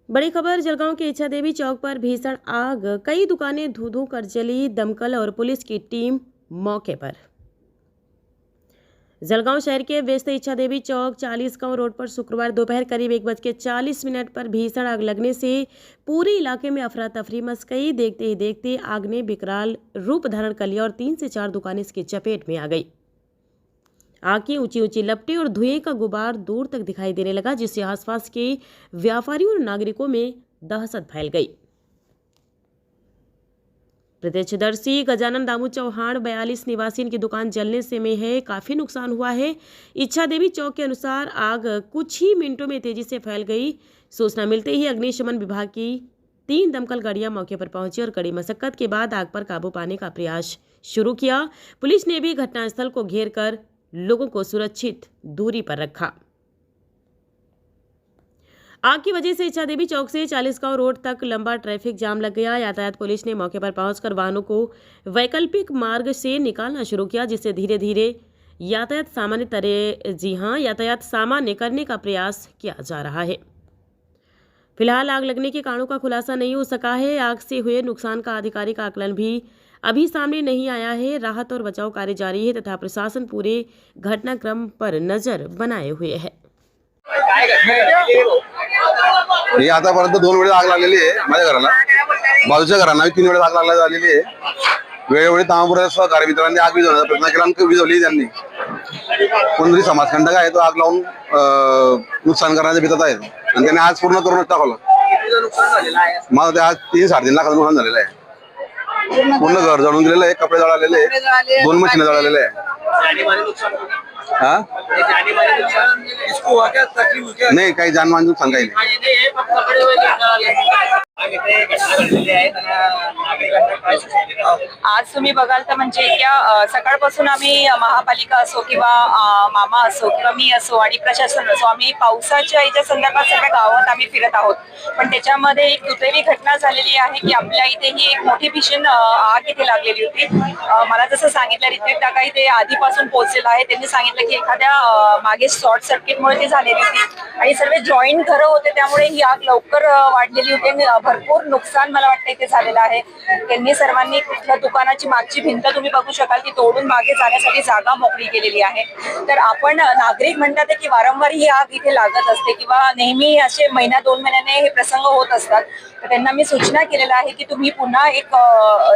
बड़ी खबर जलगांव के इच्छा देवी चौक पर भीषण आग, कई दुकानें धू धू कर जली, दमकल और पुलिस की टीम मौके पर। जलगांव शहर के व्यस्त इच्छा देवी चौक 40 गांव रोड पर शुक्रवार दोपहर करीब 1:40 पर भीषण आग लगने से पूरे इलाके में अफरा तफरी मच गई। देखते ही देखते आग ने विकराल रूप धारण कर लिया और 3 से 4 दुकानें इसकी चपेट में आ गई। आग की ऊंची ऊंची लपटें और धुएं का गुबार दूर तक दिखाई देने लगा, जिससे आसपास के व्यापारियों और नागरिकों में दहशत फैल गई। प्रत्यक्षदर्शी गजानन दामू चौहान 42 निवासी की दुकान जलने से में है काफी नुकसान हुआ है। इच्छा देवी चौक के अनुसार आग कुछ ही मिनटों में तेजी से फैल गई। सूचना मिलते ही अग्निशमन विभाग की 3 दमकल गाड़ियां मौके पर पहुंची और कड़ी मशक्कत के बाद आग पर काबू पाने का प्रयास शुरू किया। पुलिस ने भी घटनास्थल को घेर कर लोगों को सुरक्षित दूरी पर रखा। आग की वजह से इच्छा देवी चौक से 40 गांव रोड तक लंबा ट्रैफिक जाम लग गया। यातायात पुलिस ने मौके पर पहुंचकर वाहनों को वैकल्पिक मार्ग से निकालना शुरू किया, जिससे धीरे धीरे यातायात सामान्य करने का प्रयास किया जा रहा है। फिलहाल आग लगने के कारणों का खुलासा नहीं हो सका है। आग से हुए नुकसान का आधिकारिक आकलन भी अभी सामने नहीं आया है। राहत और बचाव कार्य जारी है तथा प्रशासन पूरे घटनाक्रम पर नजर बनाए हुए है। हे आतापर्यंत 2 वेळेस आग लागलेली आहे माझ्या घराला, बाजूच्या घरांना 3 वेळेस आग लागलेली आहे। वेळोवेळी तामापुराच्या सहकारी मित्रांनी आग विझवण्याचा प्रयत्न केला आणि विझवली त्यांनी। कोणतरी समाजकंटक आहे तो आग लावून नुकसान करण्याच्या बेतात आहे आणि त्याने आज पूर्ण करूनच टाकलं। माझं ते आज 3-3.5 लाखाचं नुकसान झालेलं आहे। पूर्ण घर जळून गेलेलं आहे, कपडे जळालेले आहे, 2 मशीन जळालेले आहे। हाँ नहीं, काही जानमान नुकसान काही नाही। आज तुम्ही बघाल तर म्हणजे इतक्या सकाळपासून आम्ही महापालिका असो किंवा मामा असो किंवा मी असो आणि प्रशासन असो, आम्ही पावसाच्या याच्या संदर्भात सगळ्या गावात आम्ही फिरत आहोत। पण त्याच्यामध्ये एक दुर्दैवी घटना झालेली आहे की आपल्या इथेही एक मोठी भीषण आग इथे लागलेली होती। मला जसं सांगितलं ऋत्विक टाका इथे आधीपासून पोहोचलेला आहे। त्यांनी सांगितलं की एखाद्या मागे शॉर्ट सर्किटमुळे ती झालेली होती आणि सर्व जॉईंट घरं होते, त्यामुळे ही आग लवकर वाढलेली होती आणि भरपूर नुकसान मला वाटतं इथे झालेलं आहे। त्यांनी सर्वांनी कुठल्या दुकानाची मागची भिंत तुम्ही बघू शकाल की तोडून मागे जाण्यासाठी जागा मोकळी केलेली आहे। तर आपण नागरिक म्हणतात की वारंवार ही आग इथे लागत असते किंवा नेहमी असे महिना 2 महिन्याने हे प्रसंग होत असतात। तर त्यांना मी सूचना केलेलं आहे की तुम्ही पुन्हा एक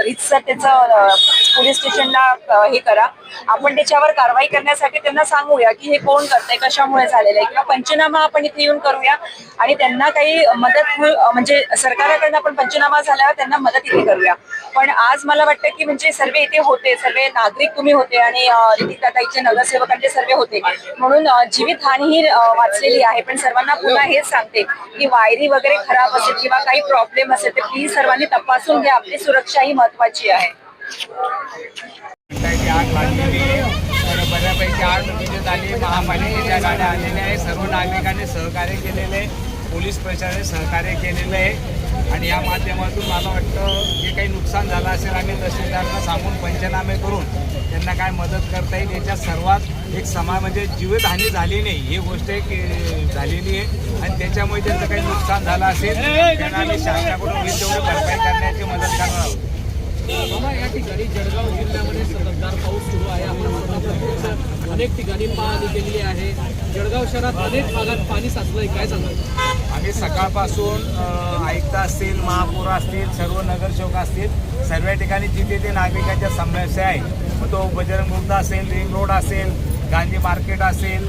रितसर त्याचं पोलीस स्टेशनला हे करा, आपण त्याच्यावर कारवाई करण्यासाठी त्यांना सांगूया की हे कोण करतंय, कशामुळे झालेलं आहे, किंवा पंचनामा आपण इथे येऊन करूया आणि त्यांना काही मदत म्हणजे सरकारकडनं आपण पंचनामा झाल्यावर त्यांना मदत इथे करूया। पण आज मला वाटतं की म्हणजे सर्व इथे होते, सर्व नागरिक तुम्ही होते आणि ऋतिकाताईचे नगरसेवकांचे सर्व होते, म्हणून जीवितहानी वाचलेली आहे। पण सर्वांना पुन्हा हेच सांगते की वायरी वगैरे खराब असेल किंवा काही प्रॉब्लेम असेल तर प्लीज सर्वांनी तपासून घ्या, आपली सुरक्षा ही महत्वाची आहे। आग लागलेली तर बऱ्यापैकी आग विझत आली। महापालिकेच्या गाड्या आलेल्या आहे, सर्व नागरिकांनी सहकार्य केलेले, पोलीस प्रशासनाने सहकार्य केलेलं आहे आणि या माध्यमातून मला वाटतं जे काही नुकसान झालं असेल आम्ही तहसीलदारांना सांगून पंचनामे करून त्यांना काय मदत करता येईल याच्यात सर्वात एक म्हणजे जीवितहानी झाली नाही ही गोष्ट एक झालेली आहे आणि त्याच्यामुळे त्यांचं काही नुकसान झालं असेल त्यांना आम्ही शासनाकडून होईल तेवढी भरपाई करण्याची मदत करणार आहोत। या ठिकाणी जळगाव जिल्ह्यामध्ये संततधार पाऊस सुरू आहे। आपण अनेक ठिकाणी पाहणी केलेली आहे। जळगाव शहरात अनेक भागात पाणी साचलंय, काय सांगाल? आम्ही सकाळपासून आयुक्त असतील, महापौर असतील, सर्व नगरसेवक असतील, सर्व ठिकाणी जिथे ते नागरिकांच्या समस्या आहे, मग तो बजरंग मुक्ता असेल, रिंग रोड असेल, गांधी मार्केट असेल,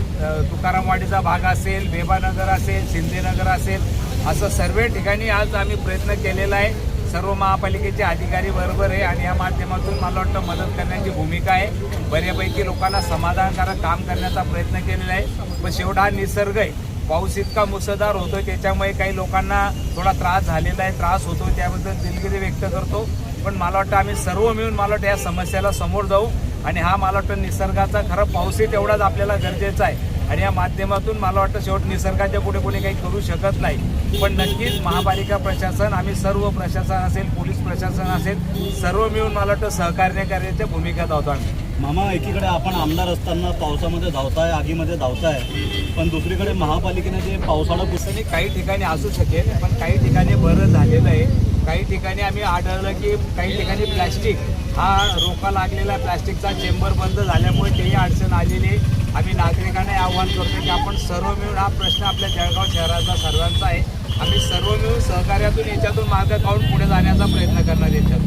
तुकारामवाडीचा भाग असेल, बेबानगर असेल, शिंदेनगर असेल, असं सर्व ठिकाणी आज आम्ही प्रयत्न केलेला आहे। सर्व महापालिकेचे अधिकारी बरोबर आहे आणि या माध्यमातून मला वाटतं मदत करण्याची भूमिका आहे। बऱ्यापैकी लोकांना समाधानकारक काम करण्याचा प्रयत्न केलेला आहे। पण शेवट हा निसर्ग आहे, पाऊस इतका मुसळधार होतो त्याच्यामुळे काही लोकांना थोडा त्रास झालेला आहे, त्रास होतो, त्याबद्दल दिलगिरी व्यक्त करतो। पण मला वाटतं आम्ही सर्व मिळून मला वाटतं या समस्याला समोर जाऊ आणि हा मला वाटतं निसर्गाचा खरं पाऊसही तेवढाच आपल्याला गरजेचा आहे आणि या माध्यमातून मला वाटतं शेवट निसर्गाच्या पुढे कोणी काही करू शकत नाही। पण नक्कीच महापालिका प्रशासन, आम्ही सर्व प्रशासन असेल, पोलीस प्रशासन असेल, सर्व मिळून मला वाटतं सहकार्य करण्याच्या भूमिकेत आहोत आम्ही। मामा, एकीकडे आपण आमदार असताना पावसामध्ये धावताय, आगीमध्ये धावताय, पण दुसरीकडे महापालिकेने जे पावसाळा पुस्तकाने काही ठिकाणी असू शकेल, पण काही ठिकाणी बरं झालेलं आहे. काही ठिकाणी आम्ही आढळलं की काही ठिकाणी प्लॅस्टिक हा रोका लागलेला प्लॅस्टिकचा चेंबर बंद झाल्यामुळे तेही अडचण आलेली आहे. आम्ही नागरिकांना आवाहन करतो की आपण सर्व मिळून, हा प्रश्न आपल्या जळगाव शहराचा सर्वांचा आहे, आम्ही सर्व मिळून सहकार्यातून याच्यातून मार्ग काढून पुढे जाण्याचा प्रयत्न करणार याच्यात.